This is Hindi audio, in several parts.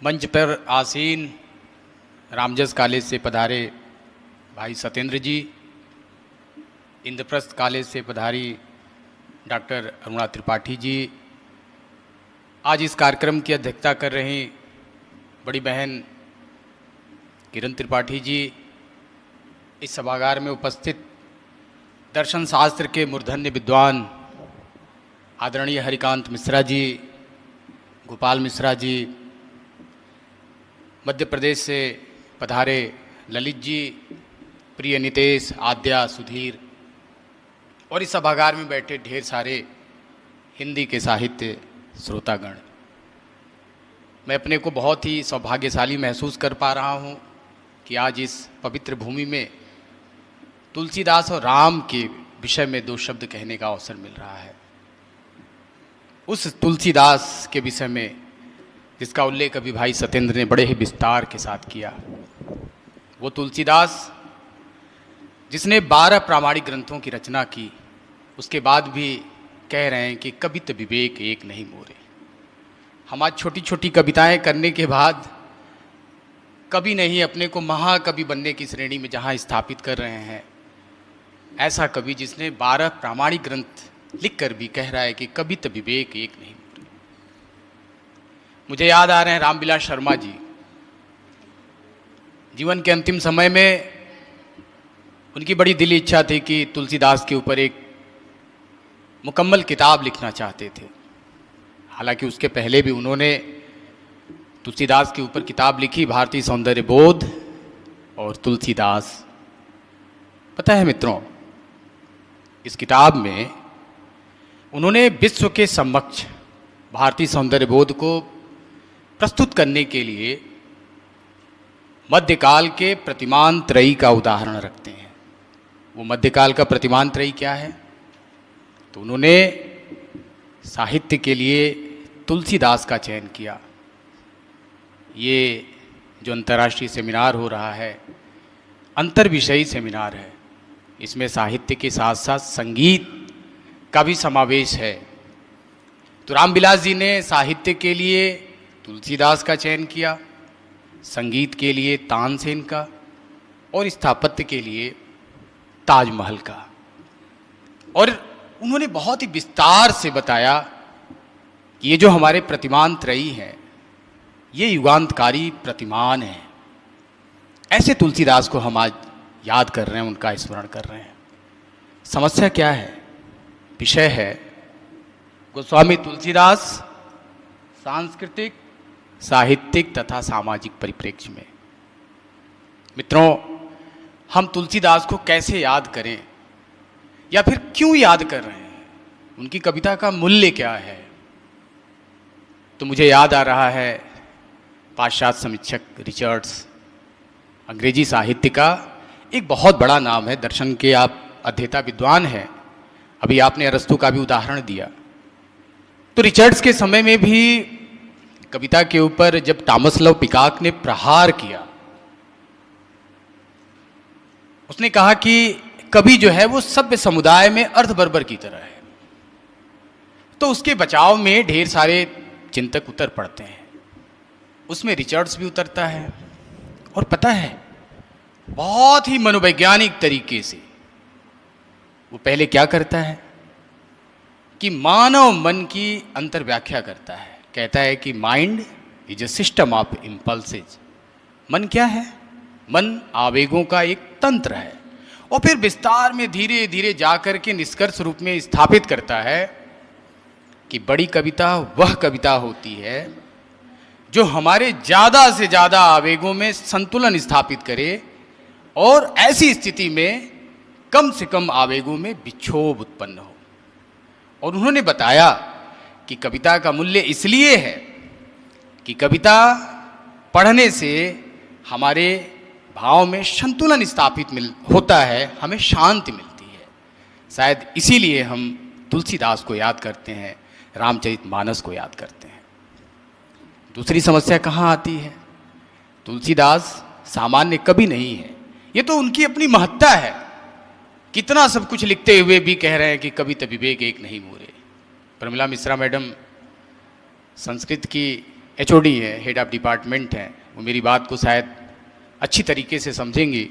मंच पर आसीन रामजस कॉलेज से पधारे भाई सत्येंद्र जी, इंद्रप्रस्थ कॉलेज से पधारी डॉक्टर अरुणा त्रिपाठी जी, आज इस कार्यक्रम की अध्यक्षता कर रही बड़ी बहन किरण त्रिपाठी जी, इस सभागार में उपस्थित दर्शन शास्त्र के मूर्धन्य विद्वान आदरणीय हरिकांत मिश्रा जी, गोपाल मिश्रा जी, मध्य प्रदेश से पधारे ललित जी, प्रिय नितेश, आद्या, सुधीर और इस सभागार में बैठे ढेर सारे हिंदी के साहित्य श्रोतागण, मैं अपने को बहुत ही सौभाग्यशाली महसूस कर पा रहा हूँ कि आज इस पवित्र भूमि में तुलसीदास और राम के विषय में दो शब्द कहने का अवसर मिल रहा है। उस तुलसीदास के विषय में जिसका उल्लेख अभी भाई सत्येंद्र ने बड़े ही विस्तार के साथ किया, वो तुलसीदास जिसने 12 प्रामाणिक ग्रंथों की रचना की, उसके बाद भी कह रहे हैं कि कवित विवेक एक नहीं मोरे। हम आज छोटी छोटी कविताएं करने के बाद कभी नहीं अपने को महाकवि बनने की श्रेणी में जहां स्थापित कर रहे हैं, ऐसा कवि जिसने 12 प्रामाणिक ग्रंथ लिखकर भी कह रहा है कि कवित विवेक एक नहीं मोरे। मुझे याद आ रहे हैं रामविलास शर्मा जी, जीवन के अंतिम समय में उनकी बड़ी दिली इच्छा थी कि तुलसीदास के ऊपर एक मुकम्मल किताब लिखना चाहते थे। हालांकि उसके पहले भी उन्होंने तुलसीदास के ऊपर किताब लिखी, भारतीय सौंदर्य बोध और तुलसीदास। पता है मित्रों, इस किताब में उन्होंने विश्व के समक्ष भारतीय सौंदर्य बोध को प्रस्तुत करने के लिए मध्यकाल के प्रतिमान त्रयी का उदाहरण रखते हैं। वो मध्यकाल का प्रतिमान त्रयी क्या है? तो उन्होंने साहित्य के लिए तुलसीदास का चयन किया। ये जो अंतर्राष्ट्रीय सेमिनार हो रहा है, अंतर विषयी सेमिनार है, इसमें साहित्य के साथ साथ संगीत का भी समावेश है। तो रामविलास जी ने साहित्य के लिए तुलसीदास का चयन किया, संगीत के लिए तानसेन का और स्थापत्य के लिए ताजमहल का। और उन्होंने बहुत ही विस्तार से बताया कि ये जो हमारे प्रतिमान त्रयी हैं, ये युगांतकारी प्रतिमान हैं। ऐसे तुलसीदास को हम आज याद कर रहे हैं, उनका स्मरण कर रहे हैं। समस्या क्या है? विषय है गोस्वामी तुलसीदास सांस्कृतिक, साहित्यिक तथा सामाजिक परिप्रेक्ष्य में। मित्रों, हम तुलसीदास को कैसे याद करें या फिर क्यों याद कर रहे हैं? उनकी कविता का मूल्य क्या है? तो मुझे याद आ रहा है पाश्चात्य समीक्षक रिचर्ड्स, अंग्रेजी साहित्य का एक बहुत बड़ा नाम है, दर्शन के आप अध्येता विद्वान हैं। अभी आपने अरस्तु का भी उदाहरण दिया। तो रिचर्ड्स के समय में भी कविता के ऊपर जब टॉमस लव पिकॉक ने प्रहार किया, उसने कहा कि कवि जो है वो सभ्य समुदाय में अर्धबर्बर की तरह है। तो उसके बचाव में ढेर सारे चिंतक उतर पड़ते हैं, उसमें रिचर्ड्स भी उतरता है। और पता है, बहुत ही मनोवैज्ञानिक तरीके से वो पहले क्या करता है कि मानव मन की अंतर व्याख्या करता है। कहता है कि mind is a system of impulses. मन क्या है? मन आवेगों का एक तंत्र है। और फिर विस्तार में धीरे धीरे जाकर के निष्कर्ष रूप में स्थापित करता है कि बड़ी कविता वह कविता होती है जो हमारे ज़्यादा से ज़्यादा आवेगों में संतुलन स्थापित करे और ऐसी स्थिति में कम से कम आवेगों में विक्षोभ उत्पन्न हो। और उन्होंने बताया कि कविता का मूल्य इसलिए है कि कविता पढ़ने से हमारे भाव में संतुलन स्थापित होता है, हमें शांति मिलती है। शायद इसीलिए हम तुलसीदास को याद करते हैं, रामचरितमानस को याद करते हैं। दूसरी समस्या कहाँ आती है? तुलसीदास सामान्य कवि नहीं है, ये तो उनकी अपनी महत्ता है। कितना सब कुछ लिखते हुए भी कह रहे हैं कि कवित विवेक एक नहीं मोरे। प्रमिला मिश्रा मैडम संस्कृत की एचओडी है, हेड ऑफ डिपार्टमेंट हैं, वो मेरी बात को शायद अच्छी तरीके से समझेंगे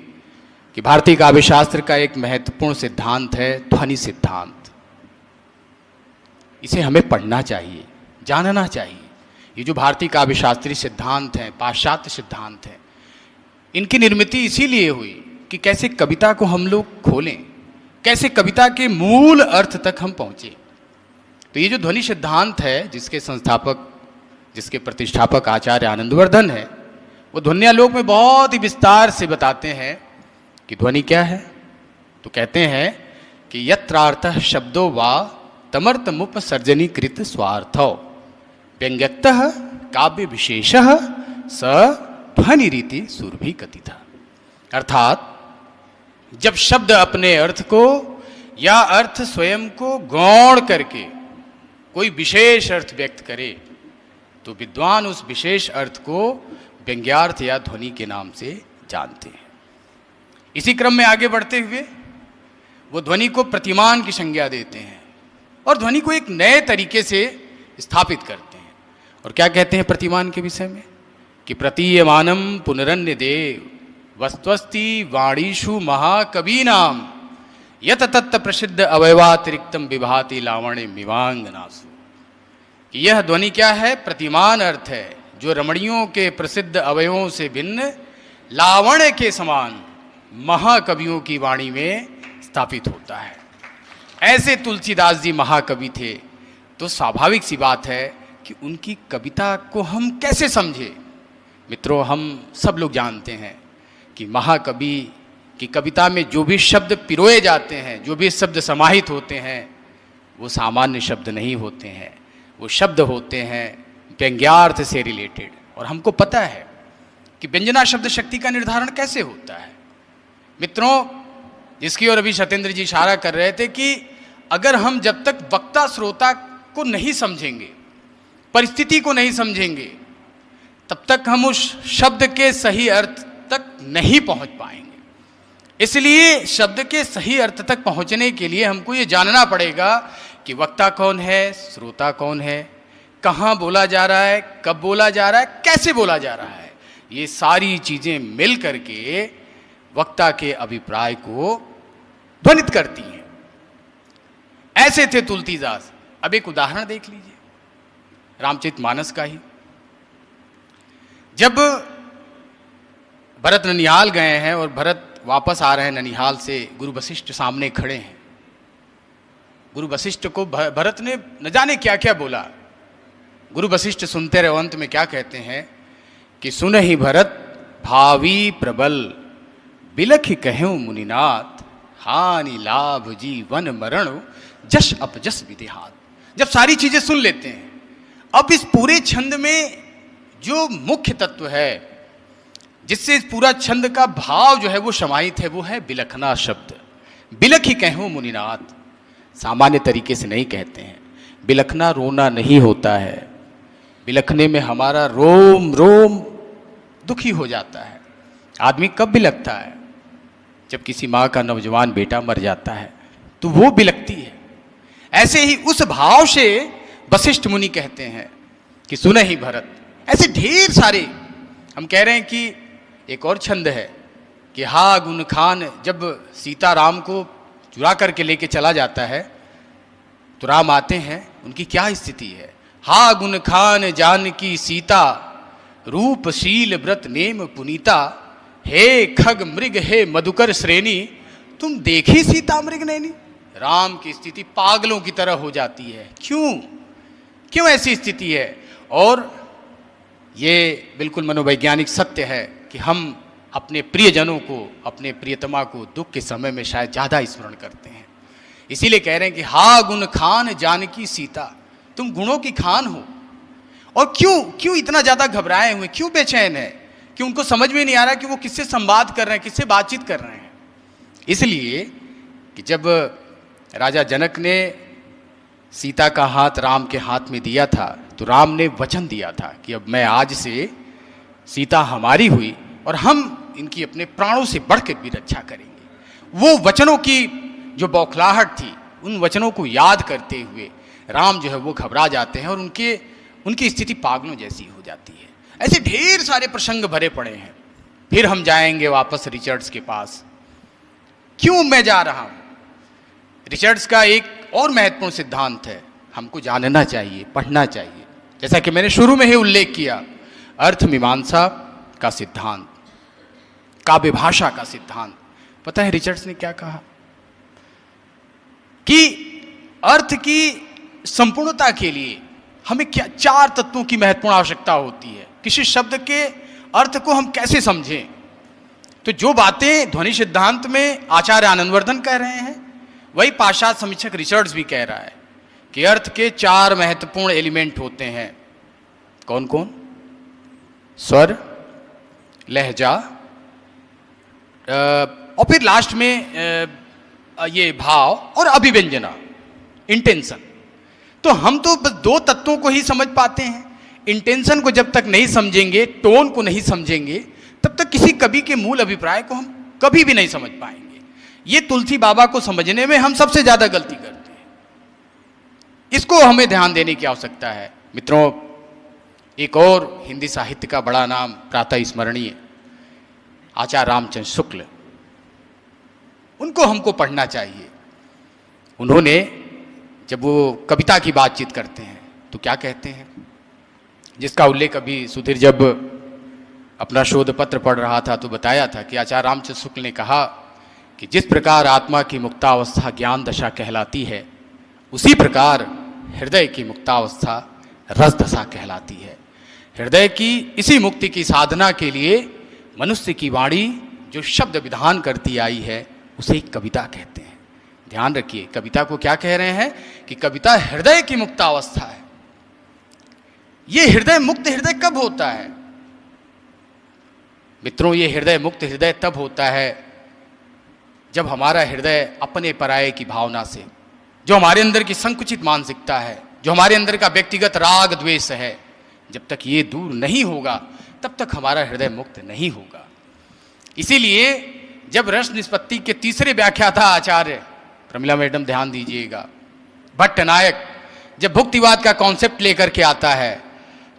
कि भारतीय काव्य शास्त्र का एक महत्वपूर्ण सिद्धांत है ध्वनि सिद्धांत। इसे हमें पढ़ना चाहिए, जानना चाहिए। ये जो भारतीय काव्य शास्त्रीय सिद्धांत हैं, पाश्चात्य सिद्धांत हैं, इनकी निर्मित इसीलिए हुई कि कैसे कविता को हम लोग खोलें, कैसे कविता के मूल अर्थ तक हम पहुँचे। तो ये जो ध्वनि सिद्धांत है, जिसके संस्थापक, जिसके प्रतिष्ठापक आचार्य आनंदवर्धन है, वो ध्वन्यालोक में बहुत ही विस्तार से बताते हैं कि ध्वनि क्या है। तो कहते हैं कि यत्रार्थः शब्दो वा तमर्थमुपसर्जनीकृत स्वार्थो व्यंग्यतः काव्य विशेषः स ध्वनि रीति सुरभि कथितः। अर्थात जब शब्द अपने अर्थ को या अर्थ स्वयं को गौण करके कोई विशेष अर्थ व्यक्त करे तो विद्वान उस विशेष अर्थ को व्यंग्यार्थ या ध्वनि के नाम से जानते हैं। इसी क्रम में आगे बढ़ते हुए वो ध्वनि को प्रतिमान की संज्ञा देते हैं और ध्वनि को एक नए तरीके से स्थापित करते हैं। और क्या कहते हैं प्रतिमान के विषय में कि प्रतीयमानम पुनरन्य देव वस्त्वस्ति वाणीषु महाकवीनाम यत तत्त प्रसिद्ध अवयवातिरिक्तम विभाति लावण्य मिवांगनासु। कि यह ध्वनि क्या है? प्रतिमान अर्थ है, जो रमणियों के प्रसिद्ध अवयवों से भिन्न लावण्य के समान महाकवियों की वाणी में स्थापित होता है। ऐसे तुलसीदास जी महाकवि थे, तो स्वाभाविक सी बात है कि उनकी कविता को हम कैसे समझे। मित्रों, हम सब लोग जानते हैं कि महाकवि की कविता में जो भी शब्द पिरोए जाते हैं, जो भी शब्द समाहित होते हैं, वो सामान्य शब्द नहीं होते हैं। वो शब्द होते हैं व्यंग्यार्थ से रिलेटेड। और हमको पता है कि व्यंजना शब्द शक्ति का निर्धारण कैसे होता है। मित्रों, जिसकी ओर अभी सत्येंद्र जी इशारा कर रहे थे कि अगर हम जब तक वक्ता श्रोता को नहीं समझेंगे, परिस्थिति को नहीं समझेंगे, तब तक हम उस शब्द के सही अर्थ तक नहीं पहुंच पाएंगे। इसलिए शब्द के सही अर्थ तक पहुंचने के लिए हमको ये जानना पड़ेगा कि वक्ता कौन है, श्रोता कौन है, कहाँ बोला जा रहा है, कब बोला जा रहा है, कैसे बोला जा रहा है। ये सारी चीजें मिल करके वक्ता के अभिप्राय को ध्वनित करती हैं। ऐसे थे तुलसीदास। अब एक उदाहरण देख लीजिए रामचरितमानस का ही। जब भरत ननिहाल गए हैं और भरत वापस आ रहे हैं ननिहाल से, गुरु वशिष्ठ सामने खड़े हैं। गुरु वशिष्ठ को भरत ने न जाने क्या क्या बोला। गुरु वशिष्ठ सुनते रहे। अंत में क्या कहते हैं कि सुनहि भरत भावी प्रबल बिलखि कहूं मुनिनाथ हानि लाभ जीवन मरण जश अपजस विदेहात। जब सारी चीजें सुन लेते हैं, अब इस पूरे छंद में जो मुख्य तत्व है, जिससे इस पूरा छंद का भाव जो है वो समाहित है, वो है बिलखना शब्द। बिलखि कहूं मुनिनाथ, सामान्य तरीके से नहीं कहते हैं। बिलखना रोना नहीं होता है। बिलखने में हमारा रोम रोम दुखी हो जाता है। आदमी कब बिलखता है? जब किसी माँ का नौजवान बेटा मर जाता है तो वो बिलखती है। ऐसे ही उस भाव से वशिष्ठ मुनि कहते हैं कि सुनहि भरत। ऐसे ढेर सारे हम कह रहे हैं कि एक और छंद है कि हा गुन खान, जब सीता राम को चुरा करके लेके चला जाता है तो राम आते हैं, उनकी क्या स्थिति है। हा गुन खान जानकी सीता रूपशील व्रत नेम पुनीता हे खग मृग हे मधुकर श्रेणी तुम देखी सीता मृग नैनी। राम की स्थिति पागलों की तरह हो जाती है। क्यों ऐसी स्थिति है? और ये बिल्कुल मनोवैज्ञानिक सत्य है कि हम अपने प्रियजनों को, अपने प्रियतमा को दुख के समय में शायद ज़्यादा स्मरण करते हैं। इसीलिए कह रहे हैं कि हा गुण खान जानकी सीता, तुम गुणों की खान हो। और क्यों इतना ज़्यादा घबराए हुए, क्यों बेचैन है? कि उनको समझ में नहीं आ रहा कि वो किससे संवाद कर रहे हैं, किससे बातचीत कर रहे हैं। इसलिए कि जब राजा जनक ने सीता का हाथ राम के हाथ में दिया था तो राम ने वचन दिया था कि अब मैं आज से सीता हमारी हुई और हम इनकी अपने प्राणों से बढ़कर भी रक्षा करेंगे। वो वचनों की जो बौखलाहट थी, उन वचनों को याद करते हुए राम जो है वो घबरा जाते हैं और उनके उनकी स्थिति पागलों जैसी हो जाती है। ऐसे ढेर सारे प्रसंग भरे पड़े हैं। फिर हम जाएंगे वापस रिचर्ड्स के पास। क्यों मैं जा रहा हूं? रिचर्ड्स का एक और महत्वपूर्ण सिद्धांत है, हमको जानना चाहिए, पढ़ना चाहिए। जैसा कि मैंने शुरू में ही उल्लेख किया, अर्थ मीमांसा का सिद्धांत, काव्य भाषा का सिद्धांत। पता है रिचर्ड्स ने क्या कहा? कि अर्थ की संपूर्णता के लिए हमें क्या 4 तत्वों की महत्वपूर्ण आवश्यकता होती है। किसी शब्द के अर्थ को हम कैसे समझें? तो जो बातें ध्वनि सिद्धांत में आचार्य आनंदवर्धन कह रहे हैं, वही पाश्चात्य समीक्षक रिचर्ड्स भी कह रहा है कि अर्थ के 4 महत्वपूर्ण एलिमेंट होते हैं। कौन कौन? स्वर, लहजा, और फिर लास्ट में ये भाव और अभिव्यंजना, इंटेंशन। तो हम तो बस 2 तत्वों को ही समझ पाते हैं। इंटेंशन को जब तक नहीं समझेंगे, टोन को नहीं समझेंगे, तब तक किसी कवि के मूल अभिप्राय को हम कभी भी नहीं समझ पाएंगे। ये तुलसी बाबा को समझने में हम सबसे ज्यादा गलती करते हैं। इसको हमें ध्यान देने की आवश्यकता है। मित्रों, एक और हिंदी साहित्य का बड़ा नाम प्रातः स्मरणीय आचार्य रामचंद्र शुक्ल, उनको हमको पढ़ना चाहिए। उन्होंने जब वो कविता की बातचीत करते हैं तो क्या कहते हैं, जिसका उल्लेख अभी सुधीर जब अपना शोध पत्र पढ़ रहा था तो बताया था कि आचार्य रामचंद्र शुक्ल ने कहा कि जिस प्रकार आत्मा की मुक्तावस्था ज्ञान दशा कहलाती है, उसी प्रकार हृदय की मुक्तावस्था रस दशा कहलाती है। हृदय की इसी मुक्ति की साधना के लिए मनुष्य की वाणी जो शब्द विधान करती आई है, उसे कविता कहते हैं। ध्यान रखिए, कविता को क्या कह रहे हैं कि कविता हृदय की मुक्तावस्था है। ये हृदय मुक्त हृदय कब होता है? मित्रों, ये हृदय मुक्त हृदय तब होता है जब हमारा हृदय अपने पराये की भावना से, जो हमारे अंदर की संकुचित मानसिकता है, जो हमारे अंदर का व्यक्तिगत राग द्वेष है, जब तक ये दूर नहीं होगा तब तक हमारा हृदय मुक्त नहीं होगा। इसीलिए जब रस निष्पत्ति के तीसरे व्याख्याता आचार्य, प्रमिला मैडम ध्यान दीजिएगा, भट्टनायक जब भुक्तिवाद का कॉन्सेप्ट लेकर के आता है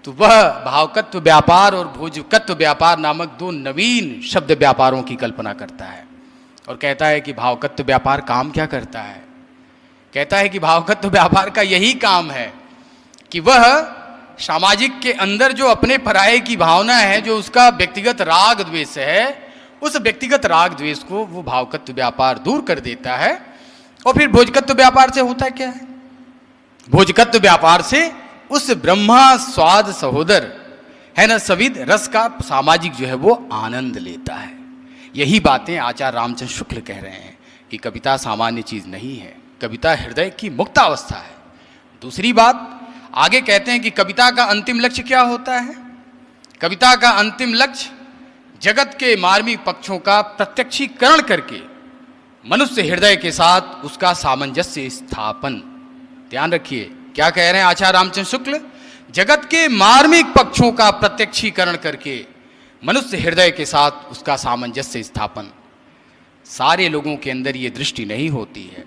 तो वह भावकत्व व्यापार और भोजकत्व व्यापार नामक 2 नवीन शब्द व्यापारों की कल्पना करता है और कहता है कि भावकत्व व्यापार काम क्या करता है? कहता है कि भावकत्व व्यापार का यही काम है कि वह सामाजिक के अंदर जो अपने पराये की भावना है, जो उसका व्यक्तिगत राग द्वेष है, उस व्यक्तिगत राग द्वेष को वो भावकत्व व्यापार दूर कर देता है। और फिर भोजकत्व व्यापार से होता क्या है? भोजकत्व व्यापार से उस ब्रह्मा स्वाद सहोदर है ना सविद रस का सामाजिक जो है वो आनंद लेता है। यही बातें आचार्य रामचंद्र शुक्ल कह रहे हैं कि कविता सामान्य चीज नहीं है, कविता हृदय की मुक्तावस्था है। दूसरी बात आगे कहते हैं कि कविता का अंतिम लक्ष्य क्या होता है? कविता का अंतिम लक्ष्य जगत के मार्मिक पक्षों का प्रत्यक्षीकरण करके मनुष्य हृदय के साथ उसका सामंजस्य स्थापन। ध्यान रखिए, क्या कह रहे हैं आचार्य रामचंद्र शुक्ल? जगत के मार्मिक पक्षों का प्रत्यक्षीकरण करके मनुष्य हृदय के साथ उसका सामंजस्य स्थापन। सारे लोगों के अंदर ये दृष्टि नहीं होती है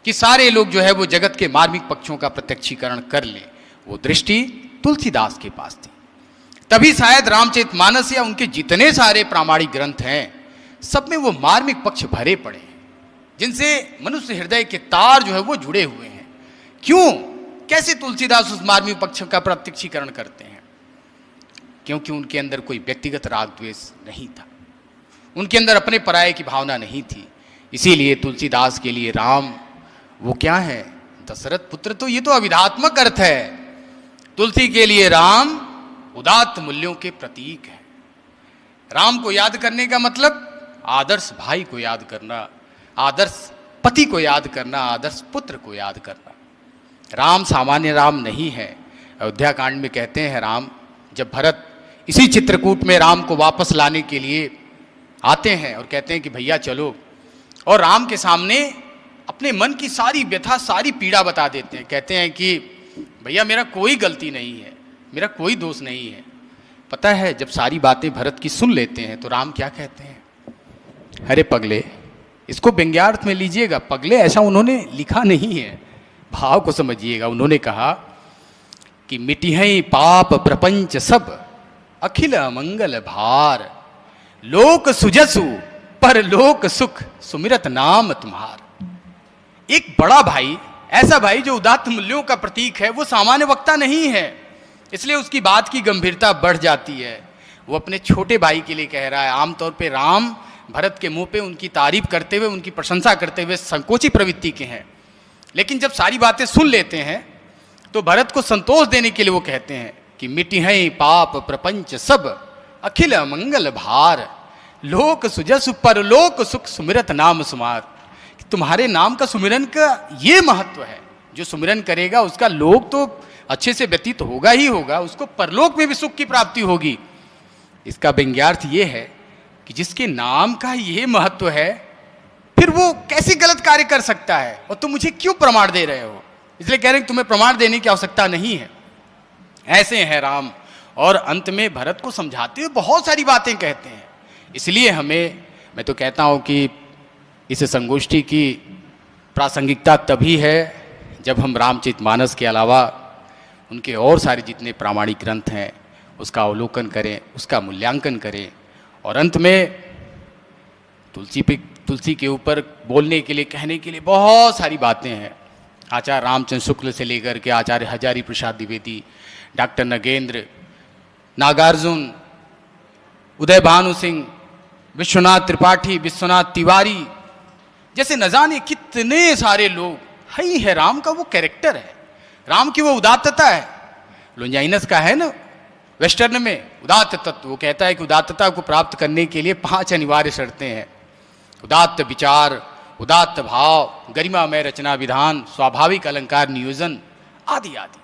कि सारे लोग जो है वो जगत के मार्मिक पक्षों का प्रत्यक्षीकरण कर लें। वो दृष्टि तुलसीदास के पास थी, तभी शायद रामचरितमानस या उनके जितने सारे प्रामाणिक ग्रंथ हैं सब में वो मार्मिक पक्ष भरे पड़े हैं, जिनसे मनुष्य हृदय के तार जो है वो जुड़े हुए हैं। क्यों? कैसे तुलसीदास उस मार्मिक पक्ष का प्रत्यक्षीकरण करते हैं? क्योंकि उनके अंदर कोई व्यक्तिगत राग द्वेष नहीं था, उनके अंदर अपने पराये की भावना नहीं थी। इसीलिए तुलसीदास के लिए राम वो क्या है? दशरथ पुत्र। तो ये तो अविधात्मक अर्थ है। तुलसी के लिए राम उदात्त मूल्यों के प्रतीक है। राम को याद करने का मतलब आदर्श भाई को याद करना, आदर्श पति को याद करना, आदर्श पुत्र को याद करना। राम सामान्य राम नहीं है। अयोध्या कांड में कहते हैं राम, जब भरत इसी चित्रकूट में राम को वापस लाने के लिए आते हैं और कहते हैं कि भैया चलो, और राम के सामने अपने मन की सारी व्यथा सारी पीड़ा बता देते हैं। कहते हैं कि भैया मेरा कोई गलती नहीं है, मेरा कोई दोष नहीं है। पता है जब सारी बातें भरत की सुन लेते हैं तो राम क्या कहते हैं? अरे पगले, इसको व्यंग्यार्थ में लीजिएगा, पगले ऐसा उन्होंने लिखा नहीं है, भाव को समझिएगा। उन्होंने कहा कि मिटिहै पाप प्रपंच सब, अखिल मंगल भार। लोक सुजसु पर लोक सुख, सुमिरत नाम तुम्हार। एक बड़ा भाई, ऐसा भाई जो उदात्त मूल्यों का प्रतीक है, वो सामान्य वक्ता नहीं है, इसलिए उसकी बात की गंभीरता बढ़ जाती है। वो अपने छोटे भाई के लिए कह रहा है। आमतौर पे राम भरत के मुंह पे उनकी तारीफ करते हुए, उनकी प्रशंसा करते हुए संकोची प्रवृत्ति के हैं, लेकिन जब सारी बातें सुन लेते हैं तो भरत को संतोष देने के लिए वो कहते हैं कि मिटिहै पाप प्रपंच सब, अखिल मंगल भार। लोक सुजसु परलोक सुख, सुमिरत नाम सुमार। तुम्हारे नाम का सुमिरन का ये महत्व है, जो सुमिरन करेगा उसका लोक तो अच्छे से व्यतीत होगा ही होगा, उसको परलोक में भी सुख की प्राप्ति होगी। इसका व्यंग्यार्थ ये है कि जिसके नाम का ये महत्व है, फिर वो कैसे गलत कार्य कर सकता है, और तुम मुझे क्यों प्रमाण दे रहे हो? इसलिए कह रहे हैं तुम्हें प्रमाण देने की आवश्यकता नहीं है। ऐसे हैं राम। और अंत में भरत को समझाते हुए बहुत सारी बातें कहते हैं। इसलिए मैं तो कहता हूं कि इस संगोष्ठी की प्रासंगिकता तभी है जब हम रामचरितमानस के अलावा उनके और सारे जितने प्रामाणिक ग्रंथ हैं उसका अवलोकन करें, उसका मूल्यांकन करें। और अंत में तुलसी के ऊपर बोलने के लिए, कहने के लिए बहुत सारी बातें हैं। आचार्य रामचंद्र शुक्ल से लेकर के आचार्य हजारी प्रसाद द्विवेदी, डॉक्टर नगेंद्र, नागार्जुन, उदय भानु सिंह, विश्वनाथ त्रिपाठी, विश्वनाथ तिवारी जैसे न जाने कितने सारे लोग ही है। राम का वो कैरेक्टर है, राम की वो उदात्तता है। लोंजाइनस का है ना वेस्टर्न में उदात्त तत्व। वो कहता है कि उदात्तता को प्राप्त करने के लिए 5 अनिवार्य शर्तें हैं: उदात्त विचार, उदात्त भाव, गरिमामय रचना विधान, स्वाभाविक अलंकार नियोजन आदि आदि।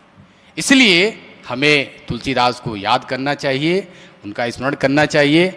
इसलिए हमें तुलसीदास को याद करना चाहिए, उनका स्मरण करना चाहिए।